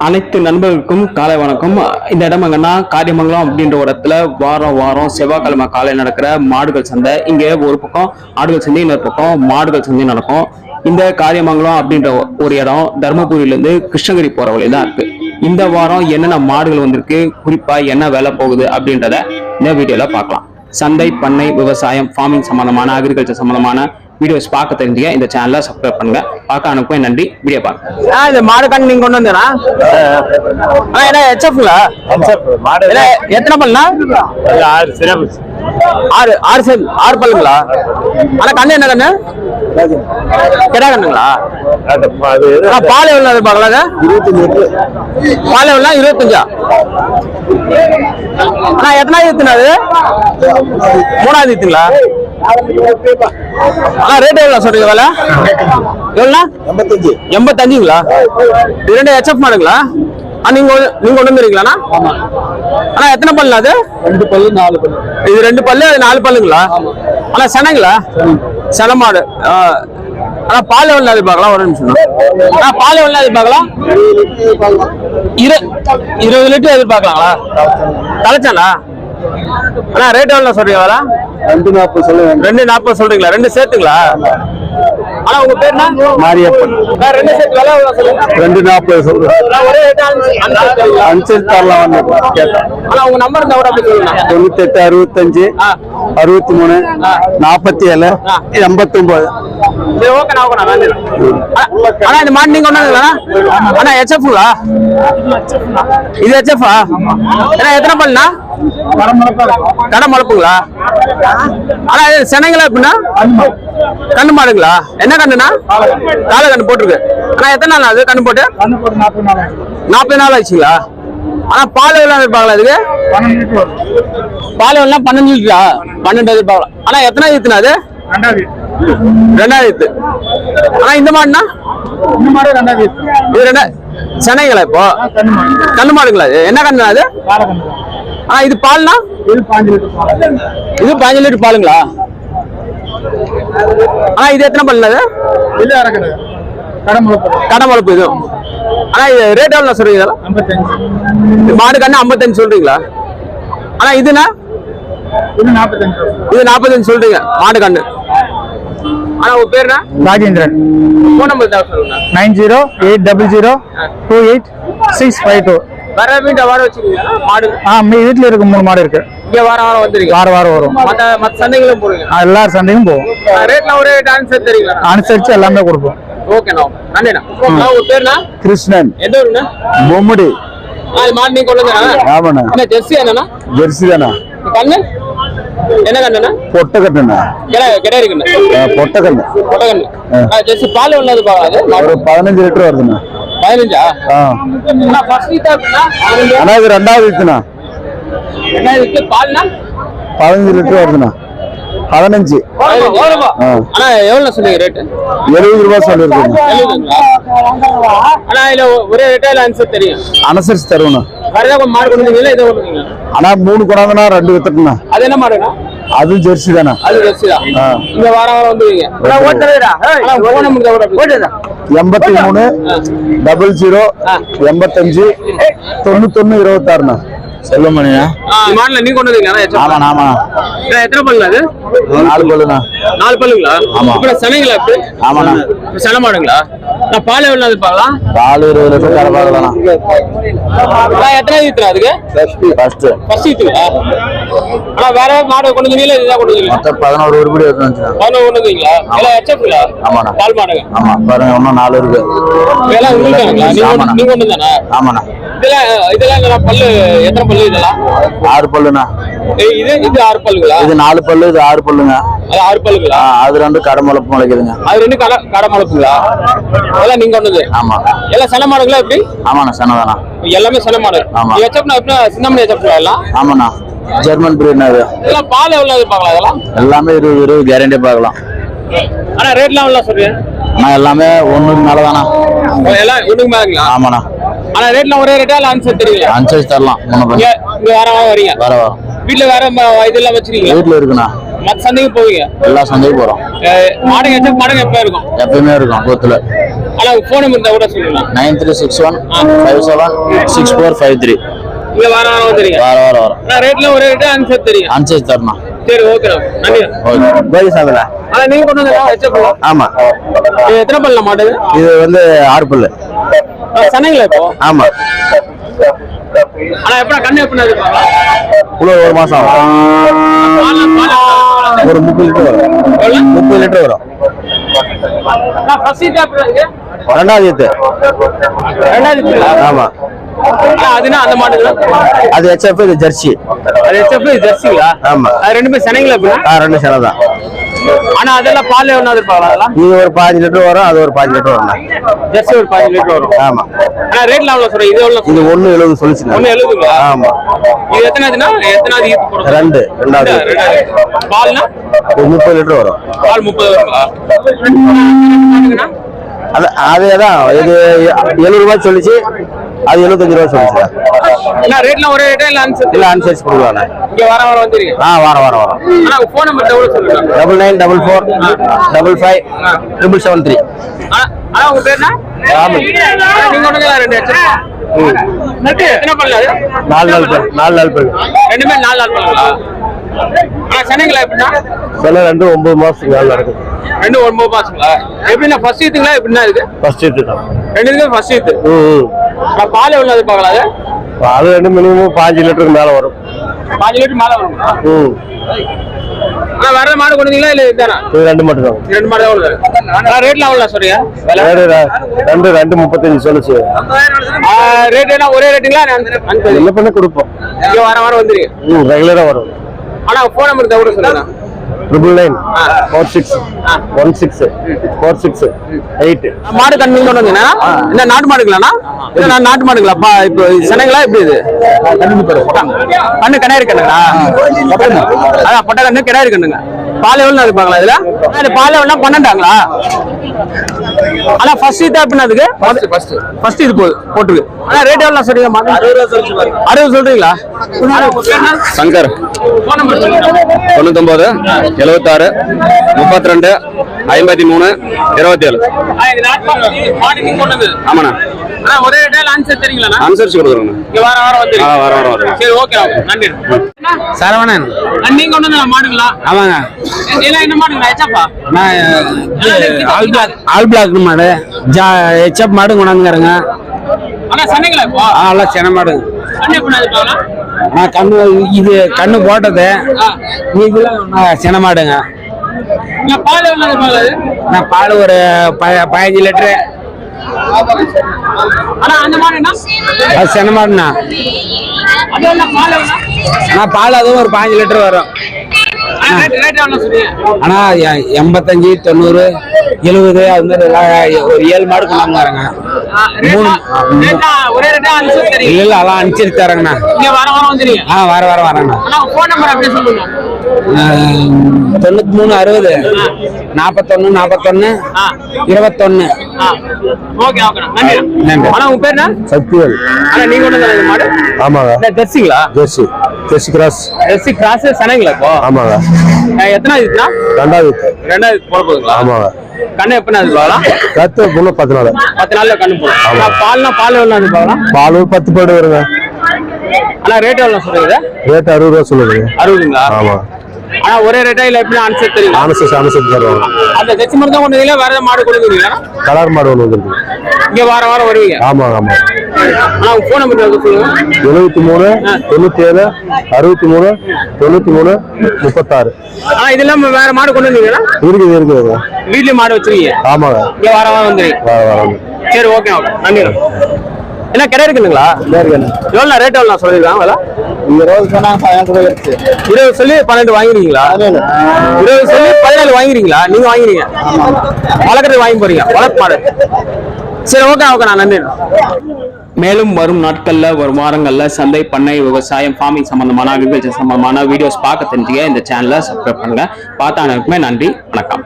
அனைத்து நண்பர்களுக்கும் காலை வணக்கம். இந்த இடம் எங்கன்னா காரியமங்கலம் அப்படின்ற ஒரு இடத்துல வாரம் செவ்வாய்க்கிழமை காலை நடக்கிற மாடுகள் சந்தை. இங்கே ஒரு பக்கம் ஆடுகள் சந்தை, இன்னொரு பக்கம் மாடுகள் சந்தை நடக்கும். இந்த காரியமங்கலம் அப்படின்ற ஒரு இடம் தர்மபுரியிலேருந்து கிருஷ்ணகிரி போற வழி தான் இருக்கு. இந்த வாரம் என்னென்ன மாடுகள் வந்திருக்கு, குறிப்பா என்ன வேலை போகுது அப்படின்றத இந்த வீடியோல பார்க்கலாம். சந்தை, பண்ணை, விவசாயம், ஃபார்மிங் சம்பந்தமான, அக்ரிகல்ச்சர் சம்பந்தமான வீடியோஸ் பார்க்க தெரிஞ்சுக்க இந்த சேனலை சப்ஸ்கிரைப் பண்ணுங்க. பார்க்க அனுப்புவேன். நன்றி. வீடியோ பாருங்க. இந்த மாடு கண்ணு நீங்க கொண்டு வந்தா என்ன ஹெச்எஃப்ல எத்தனை பல்லுனா? ஆறு பல்லுங்களா? ஆனா கண்ணு என்ன கண்ணு? கிடா கண்ணுங்களா? பால் எவ்வளவு எதிர்பார்க்கலாங்க? 25. பால் எவ்வளோ? 25. ஆனா எத்தனாவது ஈத்துனாது? 3வது ஈத்துங்களா? ஆனா ரேட் எவ்வளவு சொல்றீங்க? வேலை எவ்வளோ? 85ங்களா? இது 2 ஹெச்எஃப் மாடுங்களா? நீங்க கொண்டு வந்துறீங்களா? ஆனா எத்தனை பல்லு அது? 2 பல்லு 4 பல்லு. இது 2 பல்லு, அது 4 பல்லுங்களா? ஆனா செனங்களா? சென மாடு. ஆனா பால் எவ்வளவு எதிர்பார்க்கலாம்? ஒரு நிமிஷம். ஆனா பால் எவ்வளவு எதிர்பார்க்கலாம்? 20 லிட்டர் எதிர்பார்க்கலாங்களா? தலைச்சானா? ஆனா ரேட் எவ்வளவு சொல்றீங்க? வேலை 240 சொல்லுங்க. 240 சொல்றீங்களா? 2 சேர்த்துங்களா? ஆனா உங்க பேர் என்ன? மாரியப்பன். 2 சேர்த்து வேலை எவ்வளவு சொல்லுங்க? 240 சொல்றேன். ஒரே ரேட் அனுசரிச்சு தரலாம் வந்து கேட்டா. ஆனா உங்க நம்பர் இருந்தா கூட அப்படி சொல்லுங்க. 98 65 63 47 89. சரி, ஓகே. நான் ஓகே. நான் ஆனா இந்த மாடு நீங்க கொண்டாங்களா? ஆனா ஹெச்எஃப்ங்களா? இது ஹெச்எஃப்பா? ஏன்னா எத்தனை பல்லுனா? கடை மலப்புங்களா? ஆனா சென்னைங்களா? எப்படின்னா கண்ணு மாடுங்களா? என்ன கண்ணுனா? காலை கண்ணு போட்டுருக்கு. ஆனா எத்தனை நாள் அது கண்ணு போட்டு? 40 நாள் ஆச்சுங்களா? ஆனா பால் எவ்வளவு எதிர்பார்க்கலாம்? இதுக்கு பால் எவ்வளோ? 12 லிட்டரா? 12 எதிர்பார்க்கலாம். ஆனா எத்தனை ஈத்துனா அது? 2வது ஈத்து. ஆனா இந்த மாடுனா? இது 2 சென்னைங்களா? இப்போ கண்ணு மாடுங்களா? என்ன கண்ணு அது? ஆனா இது பால்னா? இது 15 லிட்டர் பாலுங்களா? ஆனா இது எத்தனை பல்லு? அது கடமளப்பு. இது ஆனா இது ரேட் எவ்வளவு சொல்றீங்க? 55. மாடு கண்ணு 55 சொல்றீங்களா? ஆனா இதுனா? இது 45 சொல்றீங்க மாடு கண்ணு. ஆனா உங்க பேர் என்ன? ராஜேந்திரன். போன் நம்பர் தான் சொல்லுங்க. 9080028652. வேற வீட்டு வார வச்சிருக்கீங்களா மாடு? வீட்டுல இருக்கு 3 மாடு இருக்கு. இங்க வாரம் வந்துருங்க? வாரம் வரும். மத்த சந்தைகளும் போறீங்க? எல்லா சந்தையும் போவோம். ரேட்ல ஒரே டான்ஸ் தெரியுங்களா? அனுசரிச்சு எல்லாமே கொடுப்போம். ஓகேண்ணா. நன்றிண்ணா. உங்க பேர்னா? கிருஷ்ணன். எந்த ஊருண்ணா? பொம்முடி. மாடு நீங்க கொண்டு வந்தா? ஆமாண்ணா. என்ன ஜெர்சி என்னண்ணா? ஜெர்சி தானா? கண்ணு என்ன கண்ணுண்ணா? பொட்டை கட்டுண்ணா. கிடையாது கண்ணு. பொட்டை கண்ணு. ஜெர்சி பால் எவ்வளவு பாருங்க? ஒரு 15 லிட்டர் வருதுண்ணா. 15ஆ? ஆனா இது 2வது ஈத்துண்ணா. 2வது ஈத்து. பால்னா 15 லிட்டர் வருதுண்ணா. 15. ஆனா எவ்வளவு சொன்னீங்க ரேட்? 70 ரூபாய் சொல்லிருக்கீங்க. ஆனா இல்ல ஒரே ரேட்டா அனுசரிச்சு தெரியும்? அனுசரிச்சு தருவண்ணா. வேற ஏதாவது மாடு கொண்டு வந்தீங்களா? இதை கொண்டு வந்தீங்களா? ஆனா 3 கொண்டாந்தனா 2 வித்துட்டுண்ணா. அது என்ன மாடுண்ணா? அது ஜெர்சி தானே. அது ஜெர்சி தான். இங்க வாரம் வந்துவீங்க? 83 00 85 91 26ண்ணா. செல்வமணியா? மாடல நீங்க கொண்டு வந்தீங்களா? ஆமாண்ணா. ஆமாண்ணா. எத்தனை பல்லு அது? 4 பல்லுண்ணா. 4 பல்லுங்களா? ஆமா. இப்ப சென்னைங்களா? ஆமாண்ணா. சென மாடுங்களா? நான் பால் எவ்வளவு எதிர்பார்க்கலாம்? பால் 20 லிட்டர் தர பார்க்கலாம்ண்ணா. எத்தனை ஈத்துறா அதுக்கு? ஃபர்ஸ்ட் ஈத்துங்களா? ஆனா வேற மாடு கொண்டு வந்தீங்களா? இதுதான் கொண்டு வந்தீங்களா? மொத்தம் 11 உருப்படி வந்துச்சுண்ணா. 11 கொண்டு வந்தீங்களா? எல்லாம் ஹெச்எஃப்ங்களா? ஆமாண்ணா. பால் மாடுங்க. ஆமா. பாருங்க இன்னும் 4 இருக்கு. இதெல்லாம் உங்களுக்கு நீங்க கொண்டு வந்தானே? ஆமாண்ணா. இதெல்லாம் பல்லு எத்தனை பல்லு? இதெல்லாம் 6 பல்லுண்ணா. இது 6 பல்லுங்களா? இது 4 பல்லு, இது 6 பல்லுங்க. அது 6 பல்லுங்களா? அது 2 கடை முளைப்பு முளைக்குதுங்க. அது 2 கடை முளைப்புங்களா? அதெல்லாம் நீங்க கொண்டது? ஆமா. எல்லாம் சென மாடுங்களா? எப்படி? ஆமாண்ணா. செனதானா? எல்லாமே சென மாடு. ஆமா. ஹெச்எஃப்னா எப்படி? சின்னமணி ஹெச்எஃப் எல்லாம்? ஆமாண்ணா. ஜெர்மன் பிரீட்னா இது. இதெல்லாம் பால் எவ்வளவு எதிர்பார்க்கலாம்? இதெல்லாம் எல்லாமே 20 கேரண்டி பார்க்கலாம். ஆனா ரேட்லாம் எவ்வளவு சொல்றீங்க? ஆனா எல்லாமே 1க்கு மேலதானா? எல்லாம் 1க்கு மேலங்களா? ஆமாண்ணா. ஆனா ரேட்லாம் ஒரே ரேட்டா இல்ல அனுசரிச்சு தெரியுங்களா? அனுசரிச்சு தரலாம். இங்க வரீங்க? வர வீட்டுல வேற இதெல்லாம் வச்சிருக்கீங்க? வீட்டுல இருக்குண்ணா. மத்த சந்தைக்கு போவீங்க? எல்லா சந்தைக்கும் போறோம். மாடுங்க எப்ப இருக்கும்? எப்பயுமே இருக்கும் கூத்துல. ஆனா போன் நம்பர் இருந்தா கூட சொல்லுங்க. 9361576453. இங்க வாரம் வந்துறீங்க. வர நான் ரேட்ல ஒரே ரேட் அனுசரிச்சு தெரியும். அனுசரிச்சு தரணும். சரி ஓகே நன்றி. கோயில் சாதனை. ஆனா நீங்க கொண்டு வந்தா ஹெச்எஃப். ஆமா. இது எத்தனை பல்ல மாடு? இது வந்து 6 பல்லு. சனைங்களா இப்போ? ஆமா. ஆனா எப்ப கண்ணு எப்ப இருப்பாங்க? ஒரு மாசம் ஆகும். ஒரு 30 லிட்டர் வரும். 30 லிட்டர் வரும். நான் ஃபர்ஸ்ட் ஈத் அப்படிங்க. ரெண்டாவது ஈத். ஆமா. அதுனா அந்த மாடுங்களா? அது ஹெச்எஃப், இது ஜெர்சி. அது ஹெச்எஃப், இது ஜெர்சிங்களா? ஆமா. அது ரெண்டுமே சனைங்களா இப்போ? ரெண்டு சனை தான். ஆனா அதெல்லாம் பால் எவ்வளவு இருப்பாங்க? அதெல்லாம் இது ஒரு 15 லிட்டர் வரும், அது ஒரு 15 லிட்டர் வரும். ஜெர்சி ஒரு 15 லிட்டர் வரும். ஆமா. ஆனா ரேட்ல எவ்வளவு சொல்றீங்க? இது எவ்வளவு? இது 1.70 சொல்லுச்சு. 1.70ங்களா? ஆமா. இது எத்தனாவதுனா எத்தனாவது ஈத் போடுறது? ரெண்டாவது. பால்னா ஒரு 30 லிட்டர் வரும். பால் 30 வருங்களா? அதேதான். இது 70 ரூபாய் சொல்லிச்சு, அது 75 ரூபாய் சொல்லிச்சு. என்ன ரேட்ல ஒரே ரேட்டா இல்ல அனுசரிச்சு? இல்ல அனுசரிச்சு கொடுக்கலாம். இங்க வர வந்துறீங்க. வர. ஆனா போன் நம்பர் எவ்வளவு சொல்லுங்க? 99445573. ஆனா உங்க பேர் என்ன? ராமன். நீங்க ஒண்ணுங்க ரெண்டு எத்தனை பல்லு? 4 நாள் பல்லு. ரெண்டுமே 4 நாள் பல்லுங்களா? ஆனா சனைங்களா எப்படின்னா? சில 9 மாசத்துக்கு மேல நடக்கும். 9 மாசங்களா? எப்படின்னா ஃபர்ஸ்ட் ஈத்துங்களா எப்படின்னா இருக்கு? ஃபர்ஸ்ட் ஈத்து தான். ரெண்டுமே ஃபர்ஸ்ட் ஈத்து. பால் எவ்வளவு எதிர்பார்க்கலாம்? அது ரெண்டு மினிமம் 15 லிட்டருக்கு மேல வரும். 15 லிட்டர் மேல வரும். ஆனா வேற மாடு கொண்டீங்களா இல்ல இதுதானா? இது ரெண்டு மட்டும் தான். ரெண்டு மாடு தான் உள்ளது. ஆனா ரேட்ல எவ்வளவு சொல்றீங்க? ரெண்டு 35 சொல்லுச்சு. ரேட் என்ன ஒரே ரேட்டுங்களா? என்ன பண்ண கொடுப்போம். இங்க வர வந்துறீங்க. ரெகுலரா வரும். ஆனா போன் நம்பர் தான் கூட சொல்லுங்க. 99464646 மாடு கண்ணு கொண்டு வந்தீங்கன்னா இந்த நாட்டு மாடுங்களாண்ணா? இல்ல நான் நாட்டு மாடுங்களாப்பா? இப்போ சனைங்களா எப்படி இது? கண்ணு கிணறு கண்ணுங்களா? அதான் பொட்டை கண்ணு கிணறு கண்ணுங்க. பால் எவ்வளவு இருப்பாங்களா இதுல? பால் எவ்வளோ 12ங்களா? ஆனா ஃபர்ஸ்ட் ஈத் அப்படின்னா அதுக்கு ஃபர்ஸ்ட் இது போட்டுருக்கு. ஆனா ரேட் எவ்வளவு சொல்றீங்க? 60 சொல்றீங்களா? சங்கர். Phone number 99 76 32 53 27. ஆமாண்ணா. ஒரே ரேட்டா அனுசரிச்சு தெரியுங்களா? அனுசரிச்சு கொடுக்குறோங்க. இங்க வர வர. சரி ஓகே நன்றி. சரவணன். நீங்க கொண்டு வந்த மாடுங்களா? ஆமாங்க. இதெல்லாம் என்ன மாடுங்களா? ஹெச்எஃப்பா? ஆல் பிளாக் மாடு ஹெச்எப் மாடு கொண்டாந்துங்க. ஆனா சனைங்களா இப்போ? எல்லாம் சென மாடு. கண்ணு எப்படி இருப்பாங்களா? கண்ணு இது கண்ணு போட்டது. இதெல்லாம் சென மாடுங்க. பால் எவ்வளவு இருப்பாங்களா? நான் பால் ஒரு 15 லிட்டரு. ஆனா அந்த மாடு என்ன? அது சென மாடுண்ணா. அதெல்லாம் பால் எவ்வளவு? ஆனால் பால் அதுவும் ஒரு 15 லிட்டர் வரும். ரேட் எவ்வளவு சொல்றீங்க? ஆனா 85 90 70 அது மாதிரி ஒரு 7 மாடு கொண்டாந்துறாங்க. ஒரே ரேட்டா அனுசரிச்சு தெரியும்? இல்ல அதெல்லாம் அனுசரிச்சு தரேங்கண்ணா. இங்க வர வந்துறீங்க. வர வரேங்கண்ணா. ஆனா போன் நம்பர் அப்படியே சொல்லுங்க. 93 60 41 41 21. ஓகே நன்றி. ஆனா உங்க பேர் என்ன? சக்திவேல். ஆனா நீங்க கொண்டு வந்த மாடு? ஆமாங்க. ஜெர்சிங்களா? Jersey cross. ஜெர்சி கிராஸ் சனைங்களா இப்போ? ஆமாங்க. எத்தனாவது இதுனா? ரெண்டாவது போட போகுதுங்களா? ஆமாங்க. கண்ணு எப்பனா அது பாக்கலாம்? கத்து பொண்ணு 10 நாள். 10 நாள்ல கண்ணு போடும். பால் எவ்வளவு அது பாக்கலாம்? பால் ஒரு 10 பாடு வருங்க. ஆனா ரேட் எவ்வளவு சொல்றீங்க? ரேட் 60 ரூபாய் சொல்லுங்க. 60ங்களா? ஆமா. ஆனா ஒரே ரேட்டா இல்ல எப்படி அனுசரிச்சு தெரியும்? அனுசரிச்சு தருவாங்க. அந்த ஜெர்சி மாடு தான் கொண்டு வரீங்களா? வேற மாடு கொண்டு வரீங்களா? கலர் மாடு ஒன்று வந்துருக்கு. இங்க வாரம் வருவீங்க? ஆமா. ஆனா உங்க போன் நம்பர் சொல்லுங்க. 73 97 63 93 36. ஆனா இதெல்லாம் வேற மாடு கொண்டு வந்தீங்களா? இருக்குது. வீட்லயே மாடு வச்சிருக்கீங்க? ஆமாங்க. இங்க வாரம் வந்துறீங்க. சரி ஓகே நன்றி. என்ன கடை இருக்குங்களா? எவ்வளோ ரேட் எவ்வளோ சொல்லிருக்காங்க? 20 சொல்லி 12 வாங்கிருக்கீங்களா? 20 சொல்லி 14 வாங்கிருக்கீங்களா? நீங்க வாங்கிருக்கீங்க வளர்க்கறது வாங்கி போறீங்க வளர்ப்பு மாடு. சரி ஓகே நான் நன்றி. மேலும் வரும் நாட்கள்ல வரும் வாரங்கள்ல சந்தை பண்ணை விவசாயம் ஃபார்மிங் சம்பந்தமான அக்ரிகல்ச்சர் சம்பந்தமான வீடியோஸ் பார்க்க தெரிஞ்சுக்க இந்த சேனலை சப்ஸ்கிரைப் பண்ணுங்க. பார்த்த அனைவருக்குமே நன்றி, வணக்கம்.